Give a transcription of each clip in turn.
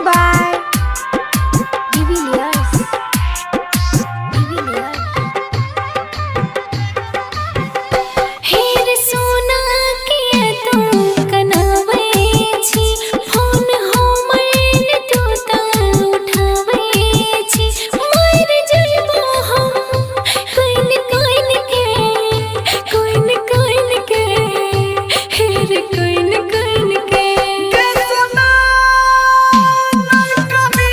by Divilliers. Divilliers. हेर सोना किया तू कनावे छी फोन हमर तू ता उठावे छी मर जइबो हम कोइन कोइन के हेर कोइन कोइन के कैसना कभी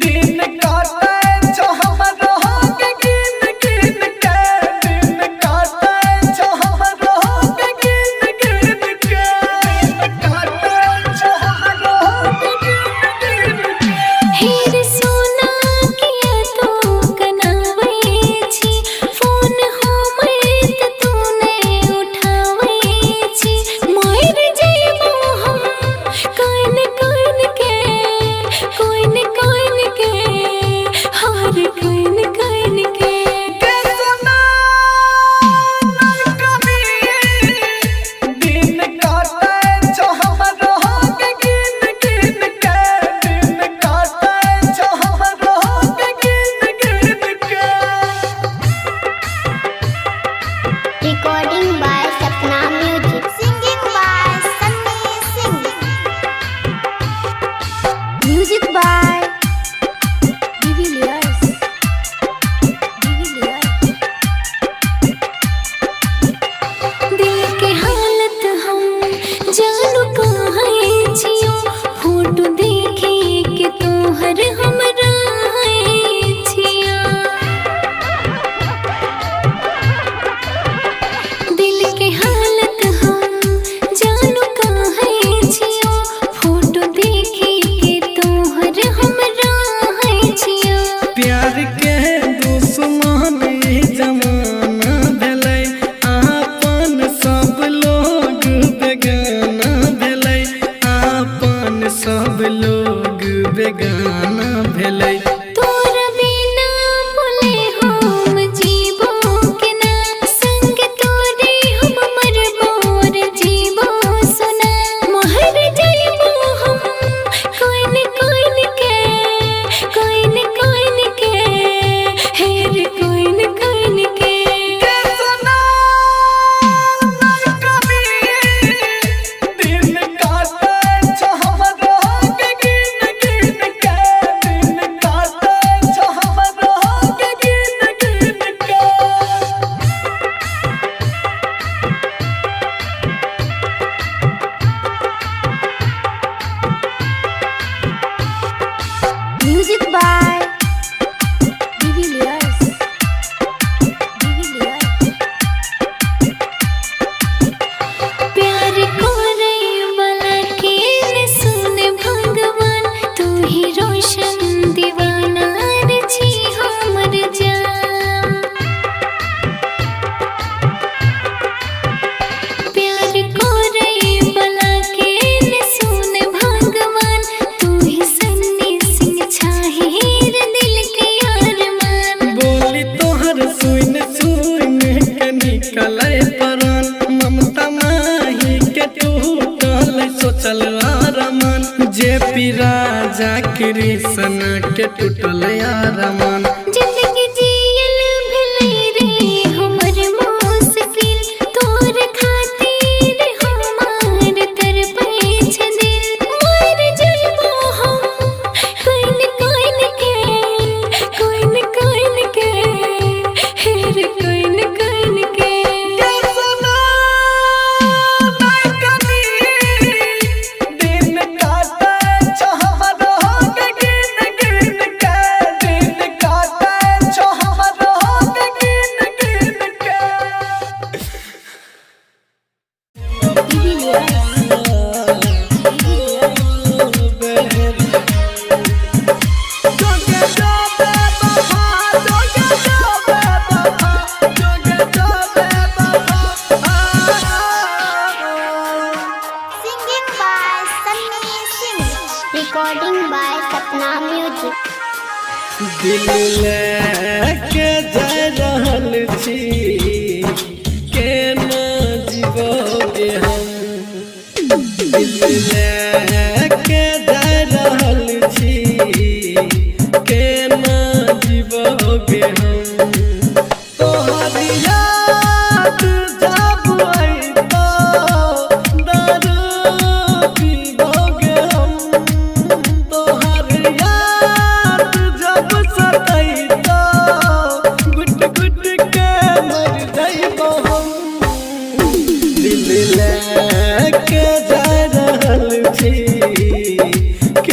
दिन काटे जो हम रहोगे गिन गिन के दिन काटे जो हम रहोगे गिन गिन के दिन काटे जो हम रहोगे गिन गिन के हेर सोना किया तू कनावे छी फोन हमर तूने उठावे छी मर जइबो हम कोइन कोइन के हार कोइन कोइन के कैसना कभी दिन काटे जो हम रहोगे गिन गिन के दिन काटे जो हम रहोगे गिन गिन के Recording by Sapna Music. Singing by Sunny Singh. Music by Divilliers. दिल के हालत हम जानू कहाँ छियो फोटो देखे के तोहर हमरा छिया दिल के हालत हम जानू कहाँ छियो फोटो देखे के तोहर हमरा छिया प्यार के दुश्मन ई जमाना भेलै आपन सब लोग बेगाना भेलै आपन सब लोग बेगाना भेलै तोर बिना बोले हम जीवो के ना संग तोरे हम मरबो रे जीवो सुना महर जइबो हम कोइन कोइन के हेर कोइन कोइन के कैसना कभी दिन काटे जो हम रहोगे गिन गिन के दिन काटे जो हम रहोगे गिन गिन के Music by Divilliers. प्यार करे वाला के न सुन भगवान तू ही रोशन दीवाना रे छी हमर जान प्यार करे वाला के न सुन भगवान तू ही सन्नी सिंह छाहिर दिल के अरमान बोली तोहर सुन सुन के निकले परान ममता माही के टूटल सोचल आरमान जे पी राजा कृष्ण के टूटल आरमान जिंदगी जियल भेलै रे हमर मुश्किल तोर खातिर हमार तरपै छै दिल मर जइबो हम कोइन कोइन के हेर कोइन कोइन के कैसना कभी दिन काटे जो हम रहोगे गिन गिन के दिन काटे जो हम रहोगे गिन गिन के Singing by Sunny Singh. Recording by Sapna Music. दिल लेके जा रहल छी केना जीवोगे हम दिल लेके जा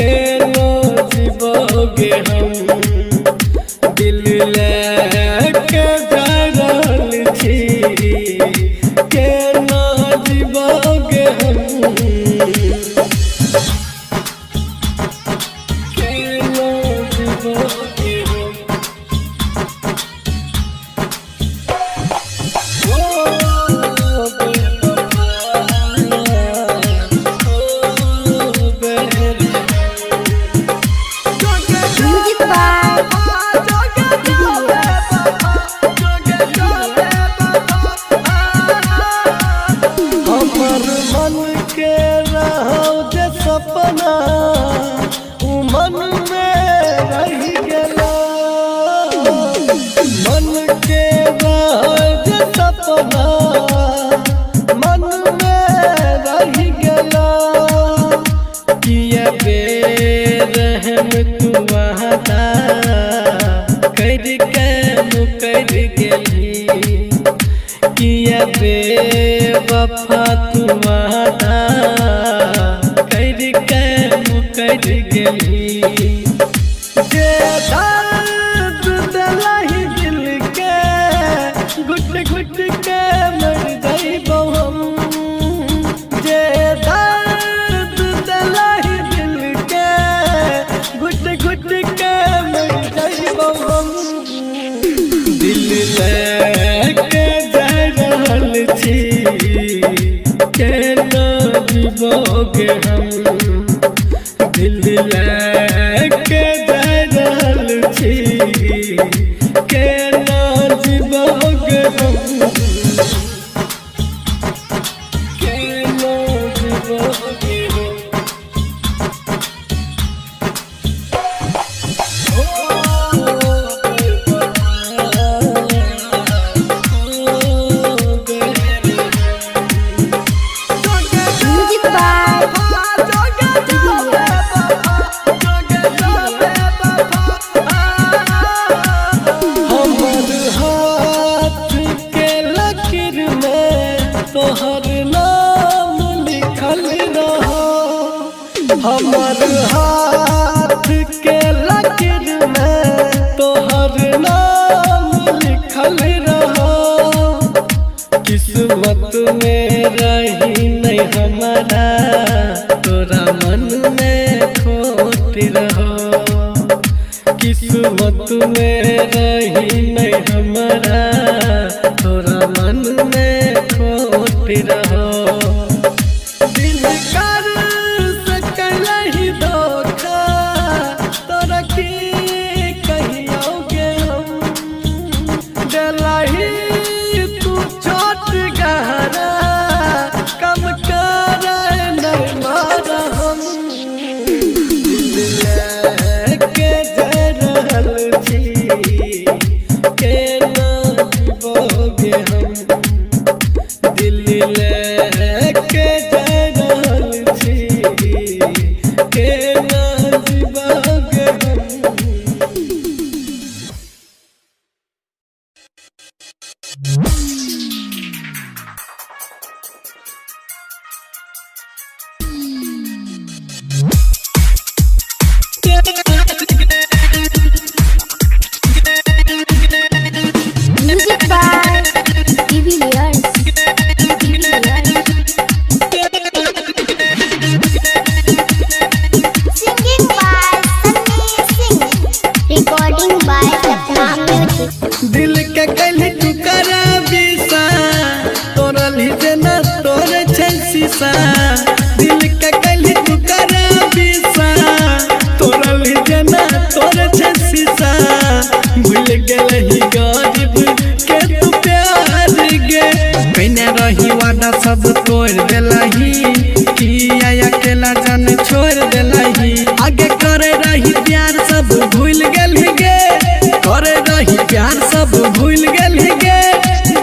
केना जीवोगे हम दिल लेके जा रहल छी केना जीवोगे हम केना जीवोगे हम म्यूजिक बाय हमर मन के रहो जे सपना उ मन में रह गेला मन के रहो जे सपना मन में रह गेला किया बेरहम तू वादा करके मुकर गेली किया बेवफा तू वादा करके मुकर गेली जे दर्द दिलहि दिल के घुट घुट के मर जाइबो हम जे दर्द दिलहि दिल के घुट घुट के मर जाइबो हम दिल लेके जा रहल छी केना जीवोगे हम दिल लेके जा रहल छी केना जीवोगे हम केना जीवोगे हम म्यूजिक बाय हमर हाथ के लकीर में तोहर नाम लिखल रहो हमर हाथ के लकीर में तोहर नाम लिखल रहो किस्मत में रही नहीं हमारा तोरा मन में खोट रहो किस्मत में रही नहीं हमारा तोरा मन में खोट रहो दिल कर सकलहि धोखा तोरा की कहियोगे हम दिलहि तू छोट गहरा कम कर नहीं मारा हम दिल लेके जा रहल छी केना जीवोगे हम दिल लेके जा रहल छी केना जीवोगे हम music by Devilliers singing by Sunny Singh recording by Sapna music दिल के कली तू करा बिसा तोरा लीजे ना तोरे छै शीशा दिल के कली तू करा बिसा तोरा लीजे ना तोरे छै शीशा भूल गेलही गरीब के तू प्यार गे कइने रही वादा सब तोड़ देलही किया अकेला जान छोड़ देलही आगे करे रही प्यार सब भूल गेलही गे करे रही प्यार सब भूल गेलही गे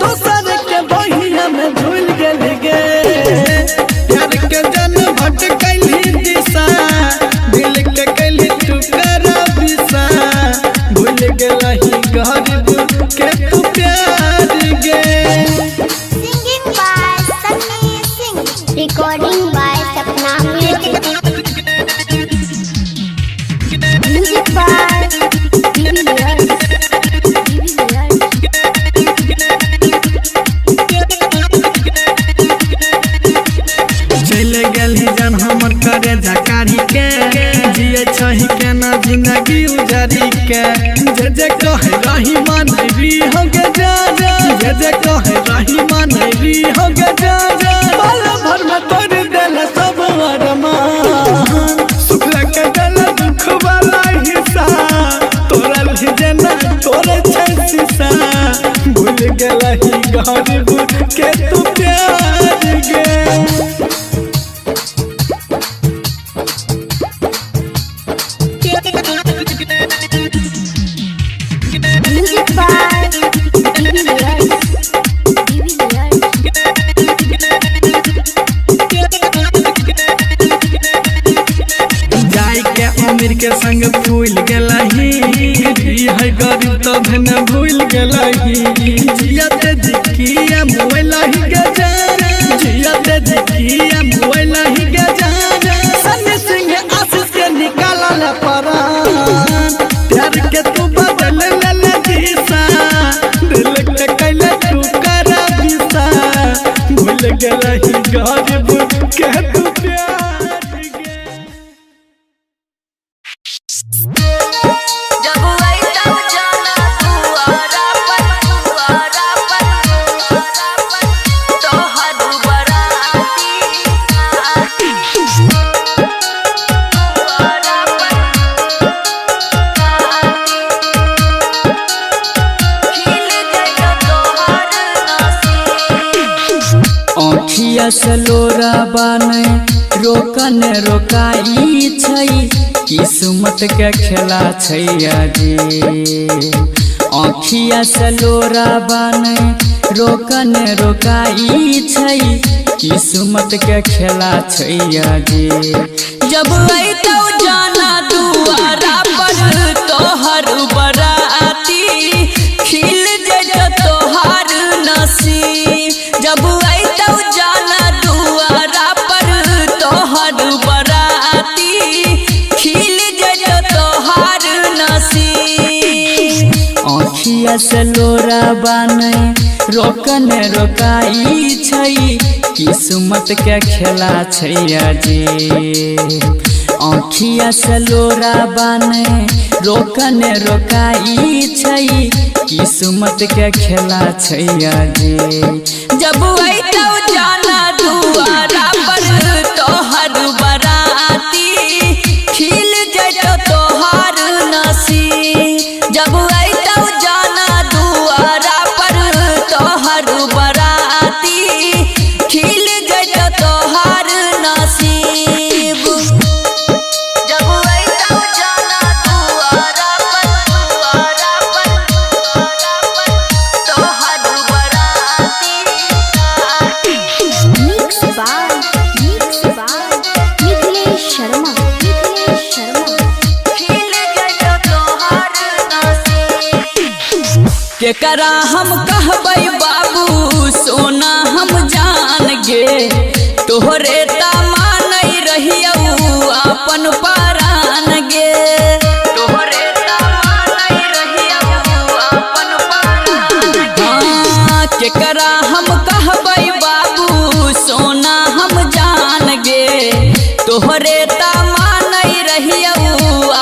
दोसर के बहिया में भूल गेलही गे प्यार के जन भटकलही दिशा दिल के कली तू करा बिसा भूल गेलही गरीब के तू प्यार गे singing by Sunny Singh recording by Sapna music के जे जे कहे रही मानरी हो गे जा जे जे कहे रही मानरी हो गे जा पल भर में तोड़ देला सब अरमान सुखला के देला दुख वाला हिस्सा तोरा ही जना तोरे छै शीशा भूल गेला ही घर के तू प्यार गे Music by Divi जाय के अमीर के संग भूल गेलही है गरीब तब न भूल गेलही जियत जिकिया मोबाइल ही के जाना जियत जिकिया मोबाइल ही के जाना सन्नी सिंह आशीष के निकालल परान प्यार के तू बदल ले दिशा दिल के कैले तू कर दिशा भूल गेलही गरीब के तू प्यार अखिया सलोरा बाने रोकन रोकाई छै किस्मत के खेला छै जे अखिया सलोरा बाने रोकन रोकाई छै किस्मत के खेला छै जे जब अइतौ जाना दुआरा पर तोहर बराती खिल जइतौ तोहर नसीब जब अइतौ जाना दुआरा पर तोहर बराती खिल जइतौ तोहर नसीब आँखिया से लोरा बाने रोकन रोकाई छै किस्मत के खेला छै जे आँखिया से लोरा बाने रोकन रोकाई छै किस्मत के खेला छै जे जब अइतौ जाना दुआरा पर तोहर बराती खिल जइतौ तोहर नसीब जब अइतौ जाना दुआरा पर तोहर बराती खिल जइतौ तोहर नसीब जब अइतौ जाना दुआरा पर तोहर बराती Mix by Nikhilesh Sharma. खिल जइतौ तोहर नसीब केकरा हम कहबै बाबू सोना हम जान गे तोहरे ता मानै रहियौ अपन परान गे तोहरे ता मानै रहियौ अपन परान गे केकरा हम कहबै बाबू सोना हम जान गे तोहरे ता मानै रहियौ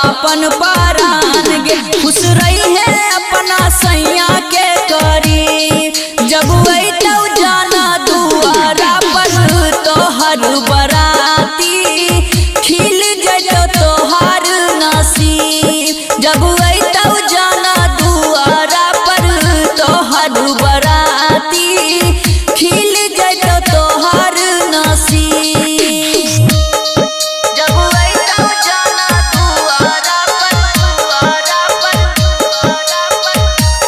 अपन परान गे खुश रही है अपना सैया के करी जब अइतौ जाना दुआरा पर तोहर बराती खिल जइतौ तोहर नसीब जब अइतौ जाना दुआरा पर तोहर बराती खिल जइतौ तोहर नसीब जब अइतौ जाना दुआरा पर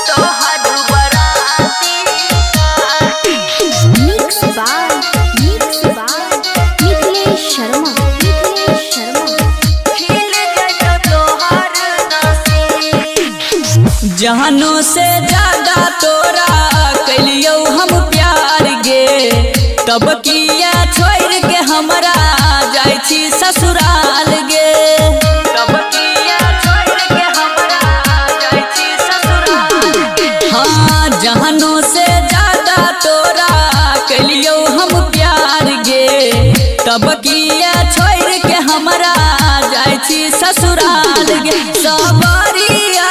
तोहर बराती Mix by Nikhilesh Sharma. खिल जइतौ तोहर नसीब जहानों से ज्यादा तोरा कैलियौ हम प्यार गे तब किया छोड़ के हमरा जाइ छी ससुराल गे तब किया छोड़ के हमरा जाइ छी ससुराल गे हाँ जहानों से ज्यादा तोरा कैलियौ हम प्यार गे तब किया छोड़ के हमरा जाइ छी ससुराल गे सबरिया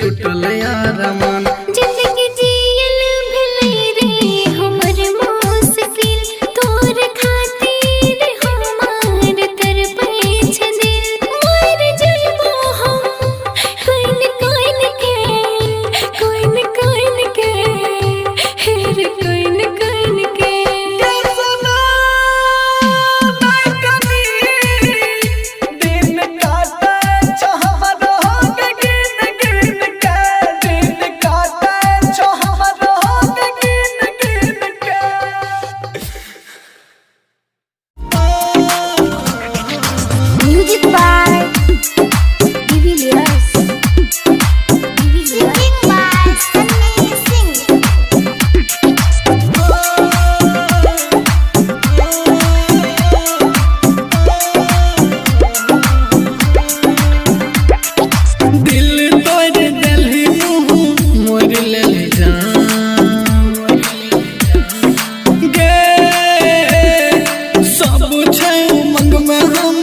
टूटल यारमान जिंदगी जियल भले रे हमर मुश्किल तोर खातिर हमार तरपै छ दिल मर जइबो हम कोइन कोइन के हेर कोइन कोइन के दिन काटे छ हमरो के गिन गिन के दिन काटे छ हमरो के गिन गिन के music by Devilliers singing by Sunny Singh दिल तोड़ देलही मुँह मोर लेले जान गे सब छै उमंग में हम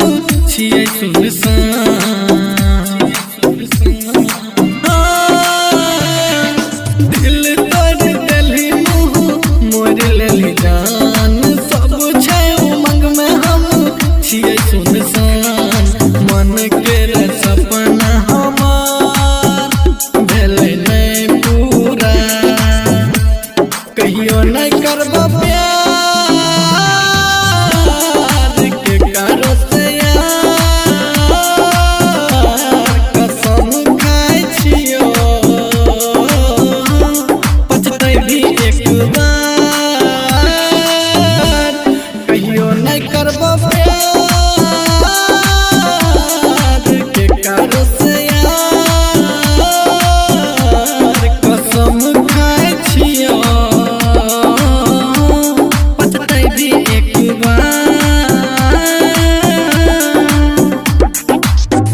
छियै सुनसान दिल तोड़ देलही मुँह मोर लेले जान सब छै उमंग में हम छियै सुनसान मन के सपना हमार भेलै नहीं पूरा कहियो नहीं करबो प्यार के करो से यार कसम खाइ छियो पछतै भी एक बार कहियो नहीं करबो प्यार के करो से यार कसम खाइ छियो पछतै भी एक बार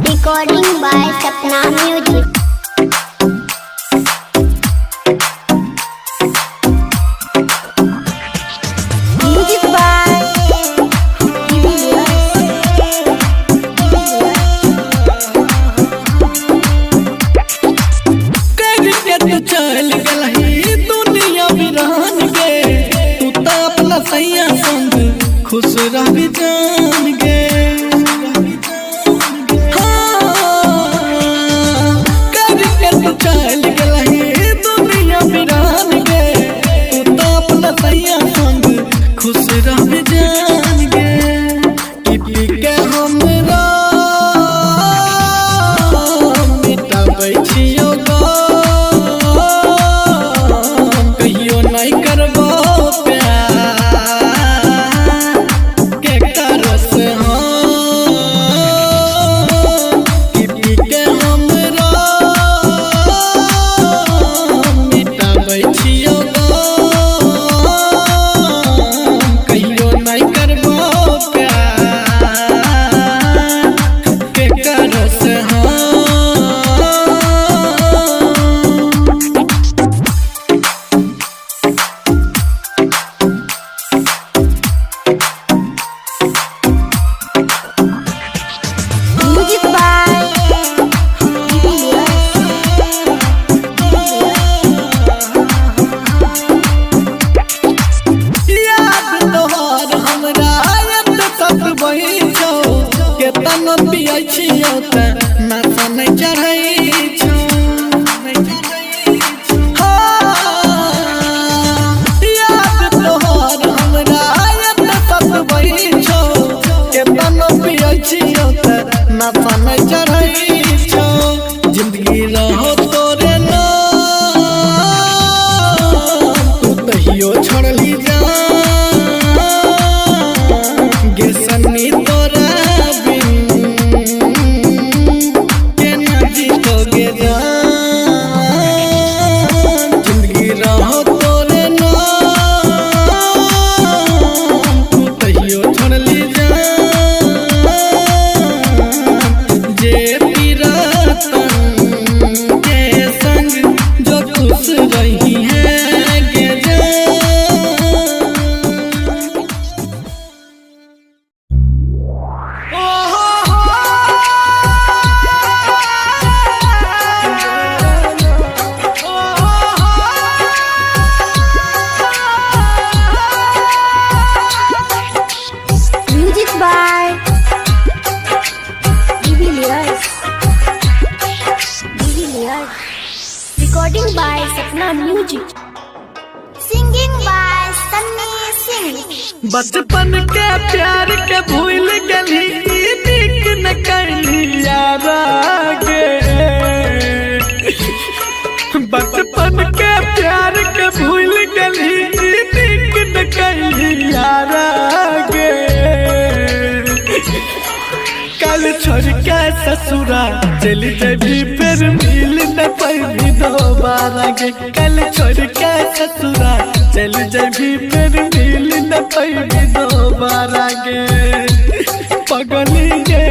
recording by Sapna music music by करके तू चल गलही दुनिया बिरान के तू तो अपना सैया संग खुश रह जान गे हाँ, करके तू चल गलही दुनिया बिरान के तू तो अपना सैया संग खुश रह जान गे कि पी के हमरा मिटाबै छियो कहियो नहीं करबो प्यार के करो से Recording by Sapna Music. Singing by Sunny Singh. बचपन के प्यार के भूल गली नीक न कैली यारा गे बचपन के प्यार के भूल गली नीक न कैली यारा गे कल छोड़ के ससुरा चली जबी फिर मिल न पाई दोबारा गे कल छोड़ के ससुरा चली जबी फिर मिल न पाई दोबारा गे पगली गे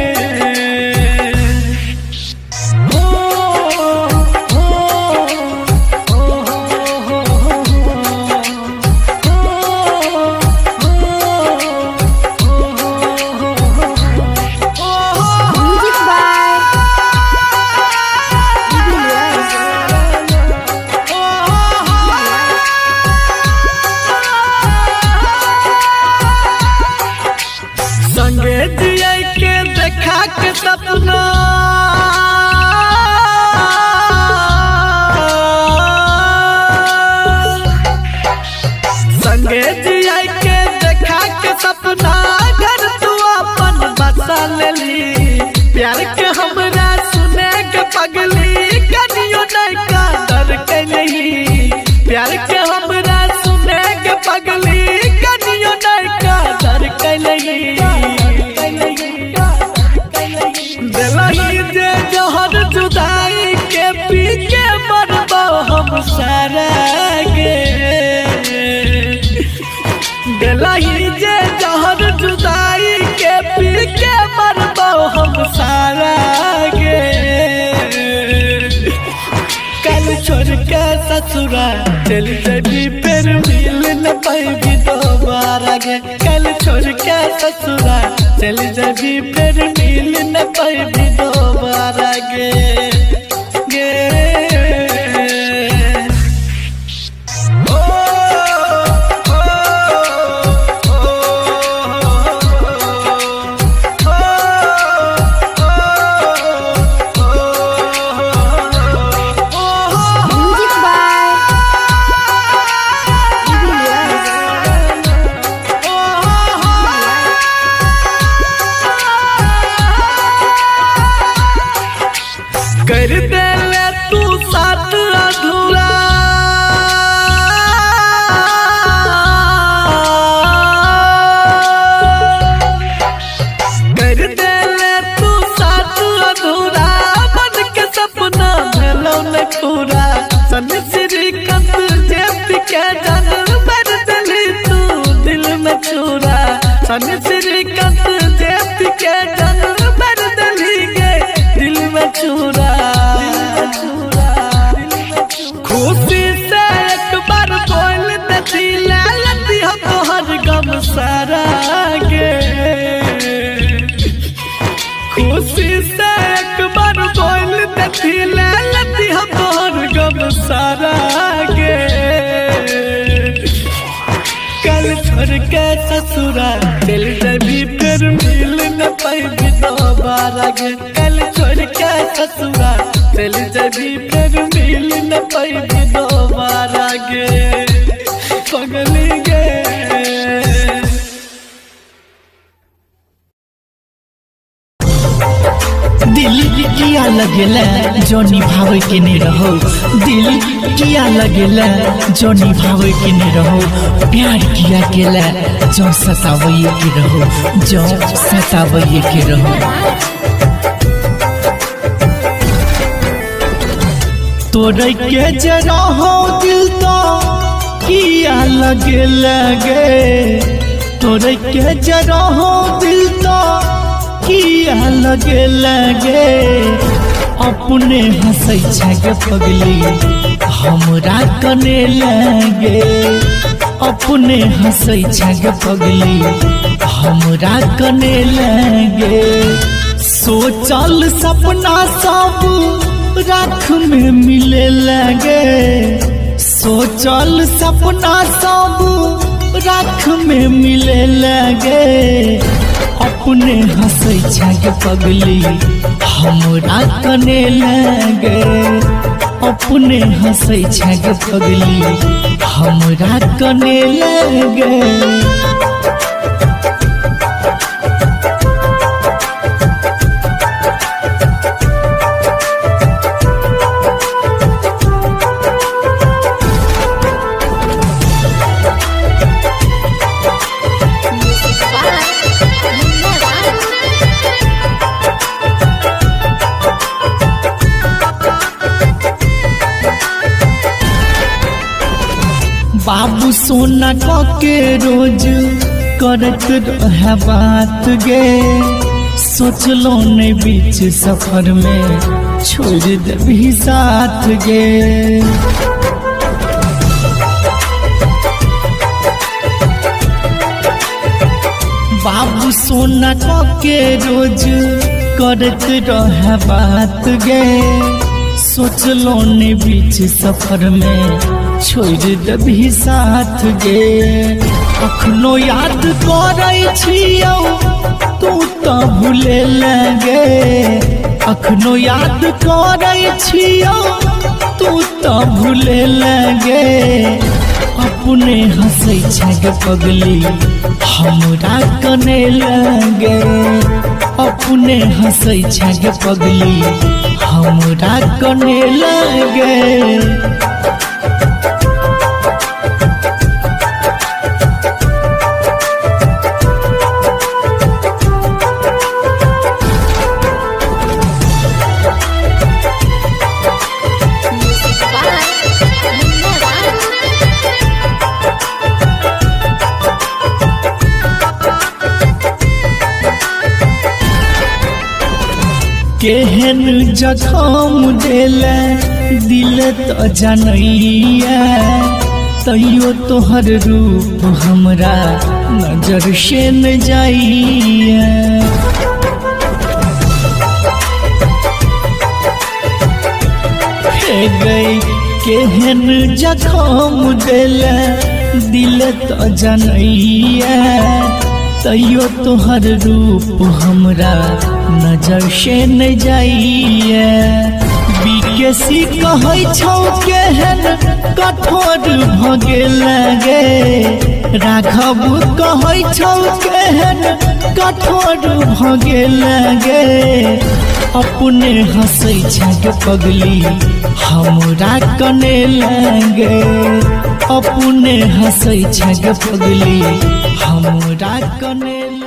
सपना संगे जिया के देखा के सपना घर तू अपन बसा लेली प्यार के हमरा सुने के पगली कनियो नहीं का डर कैली प्यार के हमरा सुने के पगली कनियो नहीं का डर कैली दिलाई दे जहर जुदाई के पी के मरबो हम सारा गे दिलाई दे जहर जुदाई के पी के मरबो हम सारा गे कल छोड़ के ससुरा चल जबी फिर मिल न पाई दोबारा गे कल छोड़ के ससुरा चल जबी फिर मिल न पाई दोबारा गे गे कर दे ले तू साथ अधूरा कर दे ले तू साथ अधूरा मन के सपना भेलो न पूरा सन श्रीकांत जेब के जान भर दिली तू दिल में छुरा सन श्रीकांत जेब के जान भर दिली गे दिल में छुरा खुशी से एक बार बोल देती लालती हो तोहर गम सारा गे खुशी से एक बार बोल देती लालती हो तोहर गम सारा गे कल छोड़ के ससुरा चल जबी फिर मिल न पाई दोबारा गे कल छोड़ के ससुरा चल जबी फिर मिल न पाई दोबारा गे पगली गे दिल किया लगेला जो निभावे के नहीं रहो दिल किया लगेला जो निभावे के नहीं रहो प्यार किया केला जो सतावे के रहो जो सतावे के रहो तोरे के जरा हो दिल तो किया लगेला गे तोरे के जरा हो दिल तो किया लगे लगे अपने हंसै छगे पगली हमरा कने लगे अपने हंसै छगे पगली हमरा कने लगे सोचल सपना सब राख में मिले लगे सोचल सपना सब राख में मिले लगे अपने हंसै छगे पगली हमरा कने लगे अपने हंसै छग पगली हमरा कने लगे। बाबू सोना के रोज करत रहे बात गे, सोचलो ने बीच सफर में छोड़ देबी साथ गे। बाबू सोना के रोज करत रहे बात गे, सोचलो ने बीच सफर में छोड़ देबी साथ गे। अखनो याद करै छियौ तू तो भूले लगे, अखनो याद करै छियौ तू तो भूले लगे। अपने हंसै छग पगली हमरा कने लगे, अपने हंसै छग पगली हमरा कने लगे। केहन जखम देले दिल तो जनैया, तैयो तोहर रूप हमरा नजर से न जाइया। हे गई केहन जखम देले दिल तो जनैया, तैयो तोहर रूप हमरा नजर से न जाइए। बीकेसी कहै छौ केहन कठोर भगे लगे, राघव कहै छौ केहन कठोर भगे लगे। अपने हंसै छग पगली हमरा कने लगे, अपने हंसै छग पगली हमरा कने लगे।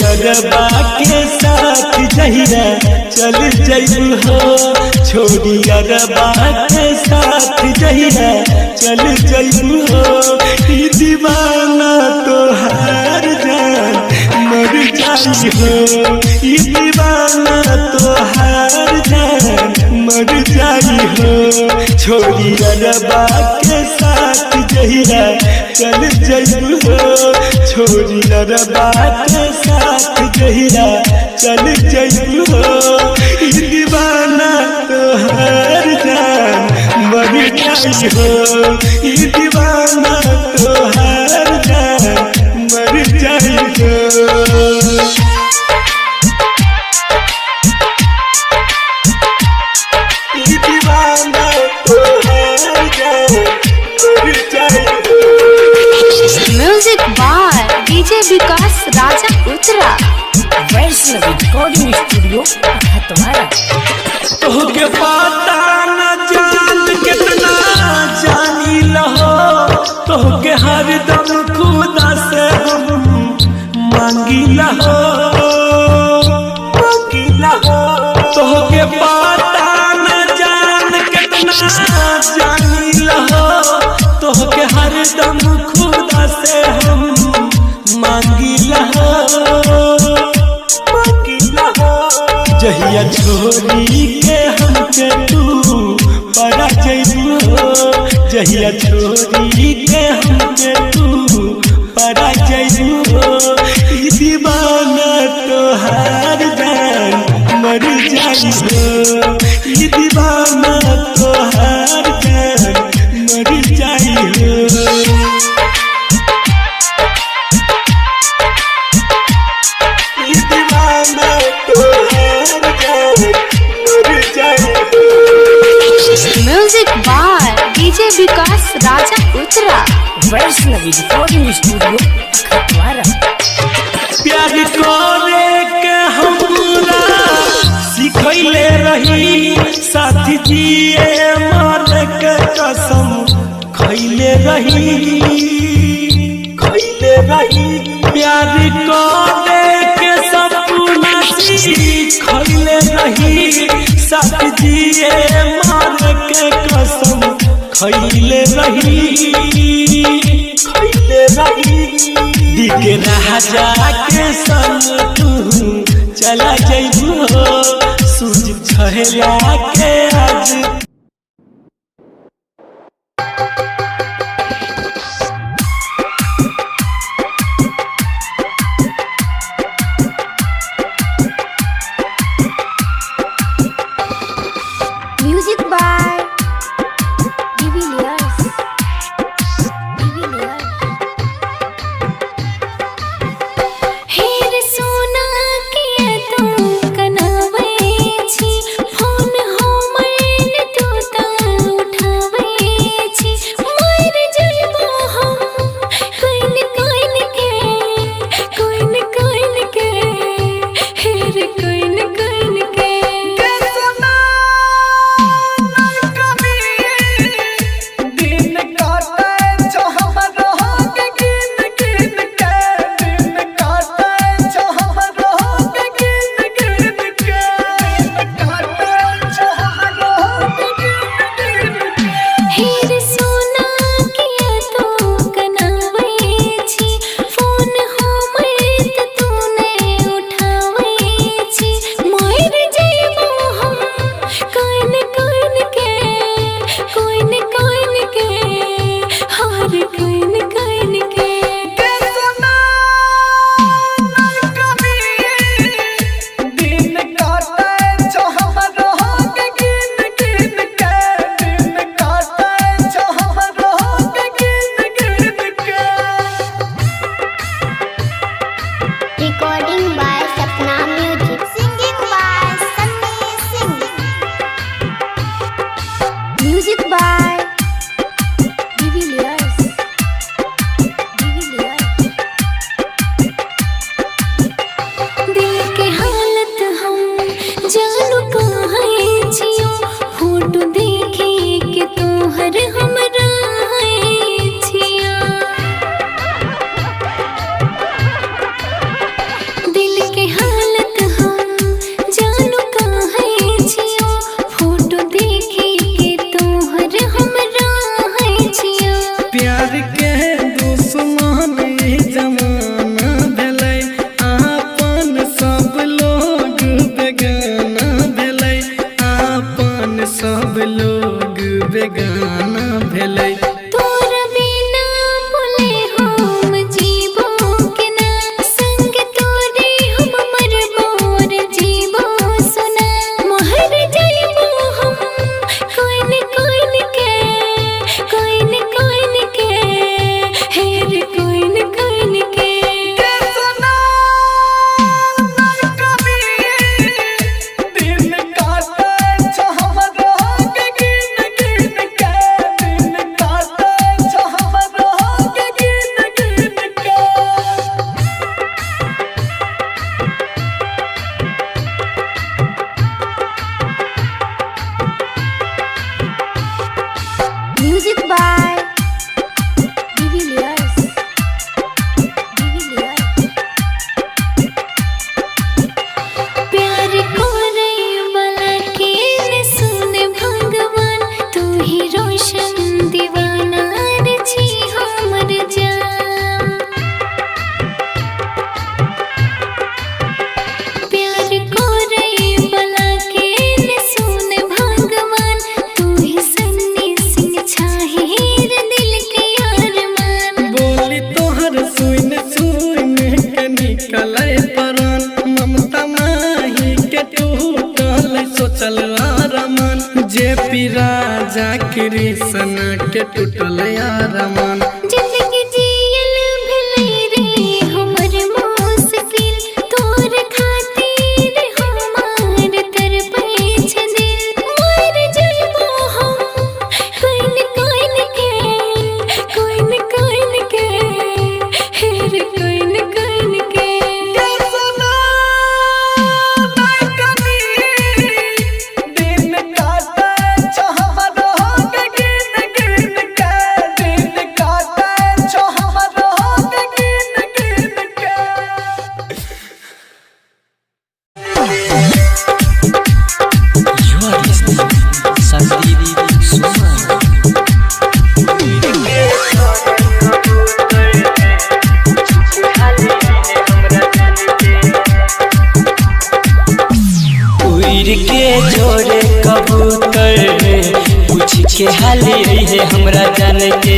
अरबा के साथ जहिरा चल जइबू हो, छोड़ी अरबा के साथ जहिरा चल जइबू हो। ई दीवाना तोहार जान मर जाई हो, ई दीवाना तोहार जान मर जाई हो। छोड़ी अरबा के साथ जहिरा चल जइबू हो, छोड़ी अरबा के साथ जहिरा चल जइबू हो। ई दीवाना तोहार जान मर जाई हो, ई दीवाना तोहार जान मर जाई हो। ई दीवाना तोहार जान मर जाई हो। Music by DJ Vikas Raja Uttara, Vaishnav recording studio Hatwara. तोहके पता न जान कितना जानी लहो, तोहके हरदम खुदा से हम मांगी लहो, मांगी लहो। तोहके पता न जान कितना जानी लहो, तोहके हरदम खुदा से हम मांगी लहो, मांगी लहो। जहिया छोड़ी के हमके तू परा जइबू हो, जहिया छोड़ी वैष्णवी रिकॉर्डिंग स्टूडियो खतवारा। प्यार करे के हमरा सिखैले रही साथी जिए मरे के कसम खैले रही प्यार करे के सपना सिखैले रही साथी जिए मरे के कसम खैले रही दिखे राजा के संग तू चला जइबू सूझ छहला के आज म्यूजिक बाय हेर सोना के तू कनावे छी फोन हमर तू ता उठावे छी मर जइबो हम कोइन के हेर कोइन के दिन काटे जो हम रहोगे गिन गिन के दिन काटे जो हम रहोगे गिन गिन के दिन काटे जो हम रहोगे गिन गिन के हेर सोना के तू कनावे छी फोन हमर तूने उठावे छी मर जइबो हम कोइन के हार कोइन के दिन काटे जो हम रहोगे गिन गिन के दिन काटे जो हम रहोगे गिन गिन के recording by Sapna music singing by Sunny Singh music by दिल के हालत हम जानू कहाँ छियो फोटो देखे के तोहर हमरा छिया दिल के हालत हम जानू कहाँ छियो फोटो देखे के तोहर हमरा छिया प्यार के दुश्मन जमाना भेलै आपन सब लोग बेगाना भेलै आपन सब लोग बेगाना भेलै तोरा बिना बोले हम जीबो के ना संग तोरे हम मरबो रे जीबो सुना महर जइबो हम कोइन के हेर कोइन के दिन काटे जो हम रहोगे गिन गिन के दिन काटे जो हम रहोगे गिन गिन के म्यूजिक बाय प्यार करे वाला के न सुने भगवान तू ही रोशन दीवाना रे छी हमर जान प्यार करे वाला के न सुने भगवान तू ही सन्नी सिंह छाहिर दिल के अरमान बोली तोहर सुन के निकले परान ममता माही के टूटल सोचल आरमान जे पीरा जा कृष्ण के टूटल आरमान जिंदगी जियल भले रे हमर मुश्किल तोर खातिर हमार तरपै छ दिल मर जइबो हम कोइन के के हाली है हमरा जान के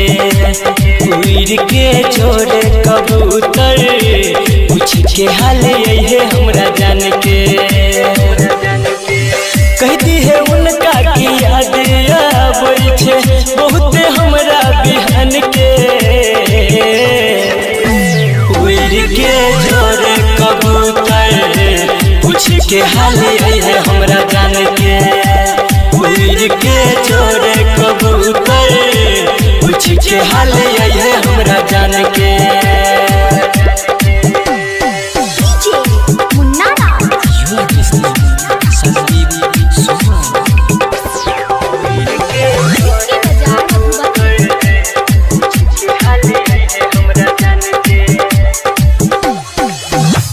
उड़ के छोड़े कबूतर पूछ के हाली है हमरा जान के कहती है उनका की याद आबै छे बहुत हमरा बिहान के उड़ के छोड़े कबूतर पूछ के हाली है हमरा जान के उड़ के छोड़े कबूतर पूछ के हाली है हमरा जान के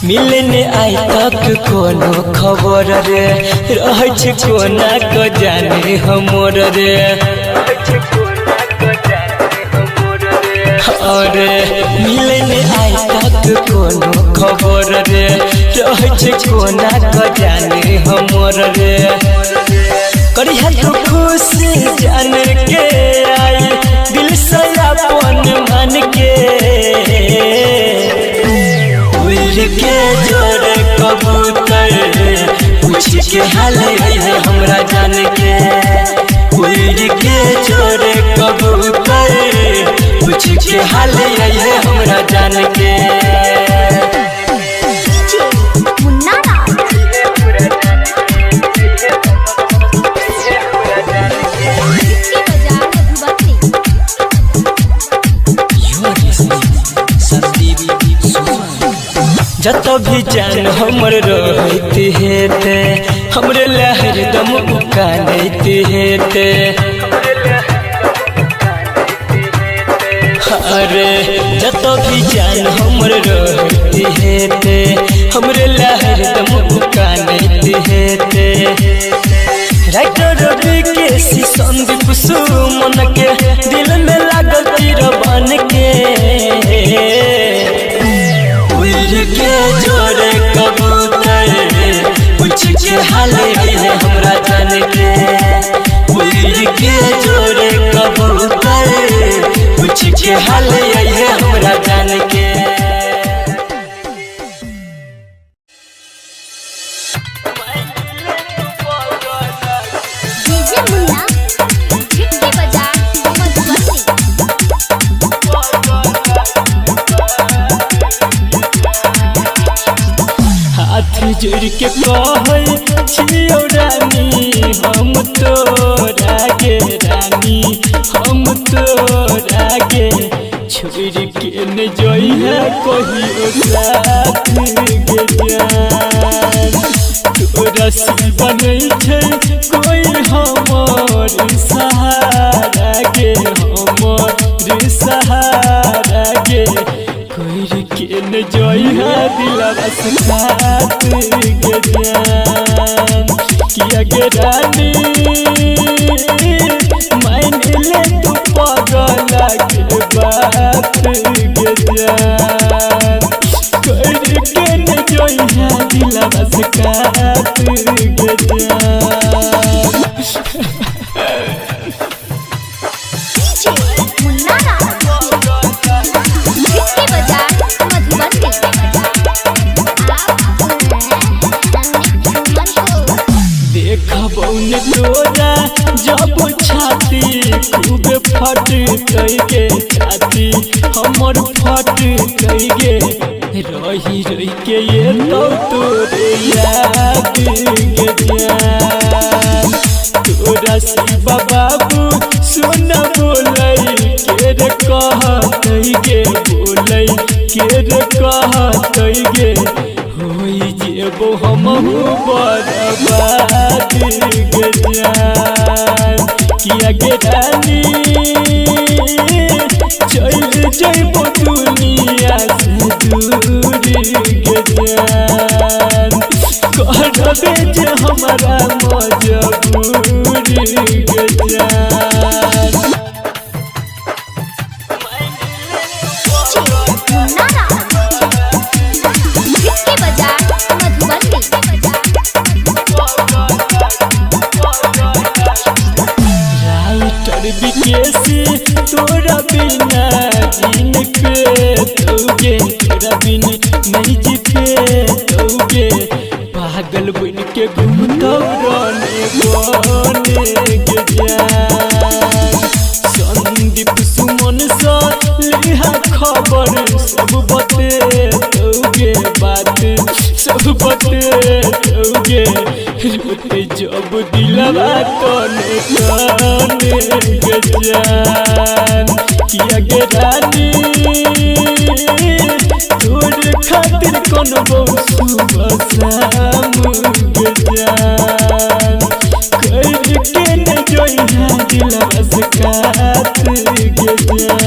मिलने आई तक कोनो खबर रे रह कोना को जाने हमर रे अरे मिलने आई तक कोनो खबर रे रह कोना को जाने हमर रे करिया तो खुश जान के आई दिल से अपन मन के के जोड़े कबूतर पूछ के हाल है हमरा जान के उड़ के जोड़े कबूतर पूछ के हाल है हमरा जान के जत भी जान हमर रहते हेते हमरे लहर दम उकानते हेते अरे जत भी जान हमर रहते हेते हमरे लहर दम उकानते हेते राइटर रवि के संदीप सुमन के दिल में लागल तीर बन के के जोड़े कबूतर पूछ के हाल है हमरा जान के उड़ के जोड़े कबूतर पूछ के हाल है हमरा जान के जोड़ के कहै छियौ रानी हम तोरा गे रानी हम तोरा गे छोड़ के न जइहा कहियो साथ गे जान तोरा सिवा नहीं छै कोई हमर सहारा गे हमर सहारा गे कोई के न जइहा दिलवा साथ गे जान किया गे रानी मान ले तू पगला के बात गे जान कोई के न जइहा दिलवा साथ गे जान तोरा जब छाती खूब फट के छाती हमर फट के रही रही के ये तो तोरे याद गे जान तोरा शिवा बाबू सुन बोलै के रे कहत गे बोलै के रे कहत गे होई जेबो हमहु बर्बाद गे जान किया गे रानी चल जइबो दुनिया से दूर गे जान कहबे जे हमरा मजबूर गे जान के तेरा बिन नहीं जी पे दोगे पागल बन के घूमता रहने बने के जान संदीप सुमन सा लिहा खबर सब बते दोगे बात सब बते दोगे रोते जब दिलवा तने तने के जान किया गे रानी तोर खातिर कौन सुबह शाम के जान करके न जोइना दिलवा से काट के जान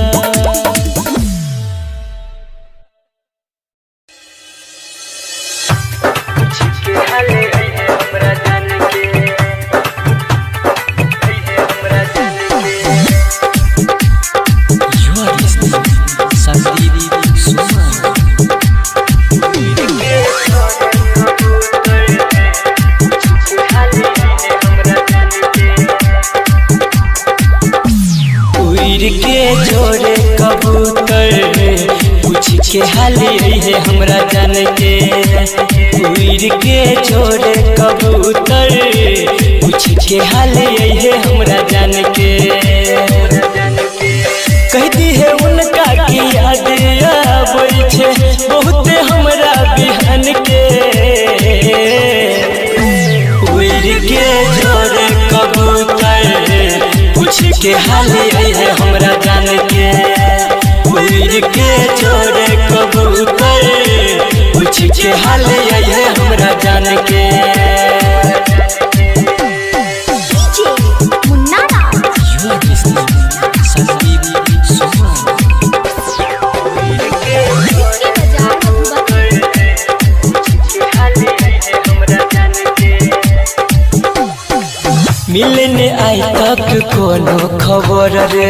के हाली है हमरा जान के उड़ के छोड़े कबूतर पूछ के हाली है हमरा जान के कहती है उनका की याद आबै छे बहुत हमरा बिहान के उड़ के छोड़े कबूतर पूछ के हाली है हमरा जान के उड़ के छोड़े कबूतर पूछ के हाल है हमरा जान के मिलने आई तक कोनो खबर रे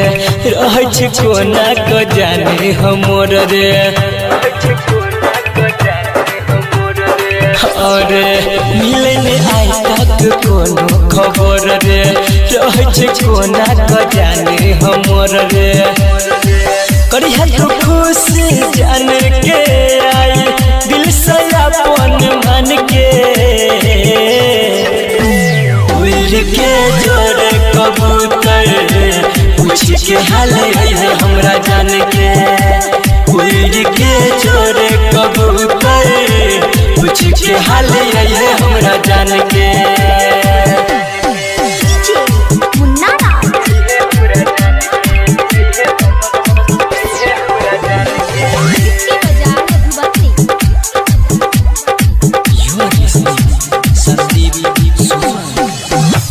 रह कोना को जाने हमर रे और मिलने आई तक कोनो खबर रे रह कोना को जाने हमर रे करिया तो खुश जान के आई दिल से अपन मन के के जोड़े कबूतर पूछ के हाल है हमरा जान के उड़ के जोड़े कबूतर पूछ के हाल है हमरा जान के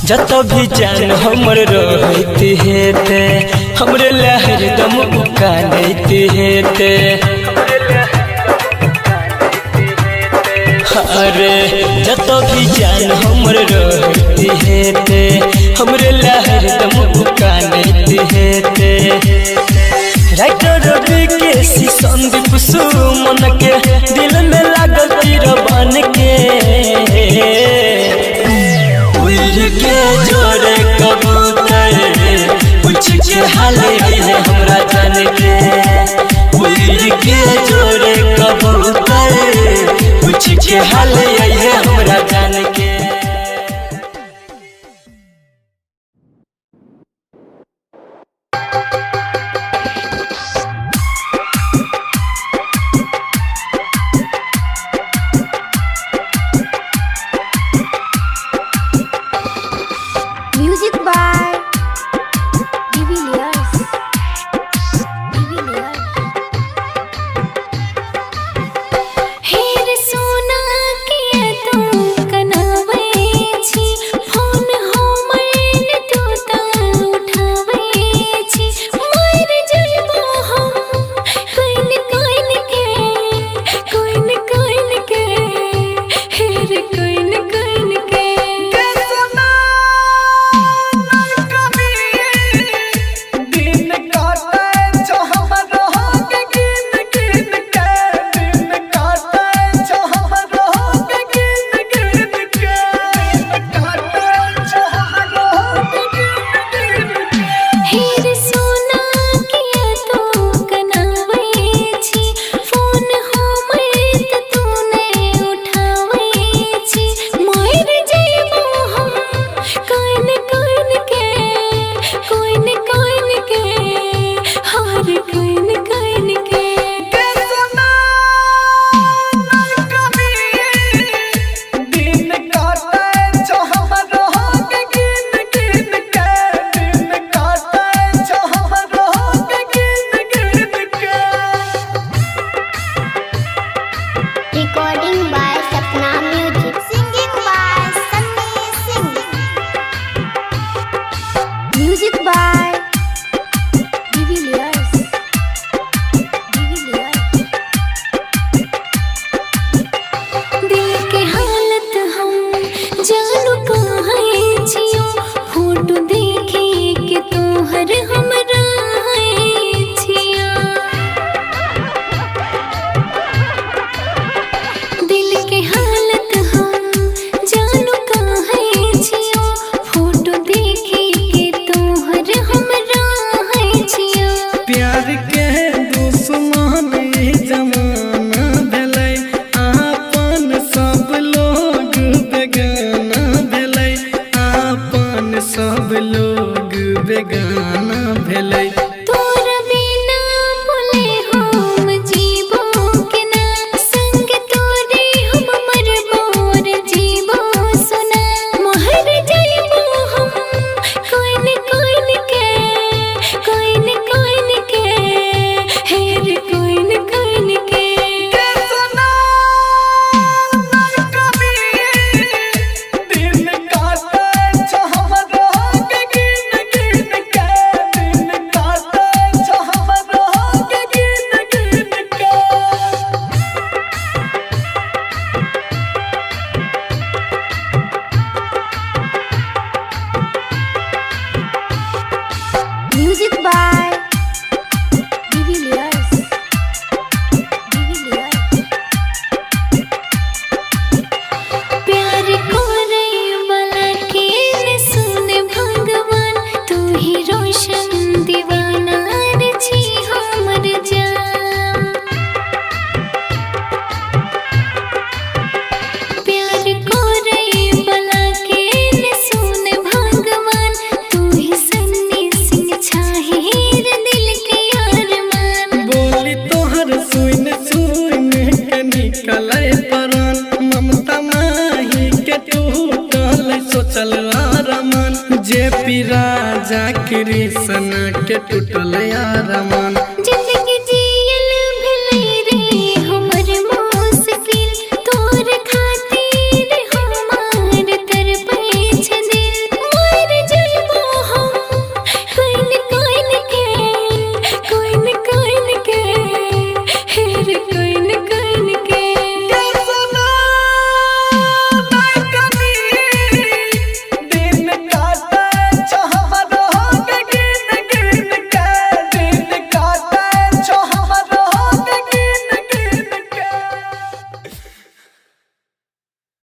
जत भी जान हमर रहते हेते हमरे लहर दम उकानते हेते अरे जत भी जान हमर रहते हेते हमरे लहर दम उकानते हेते राइटर रवि के संदीप सु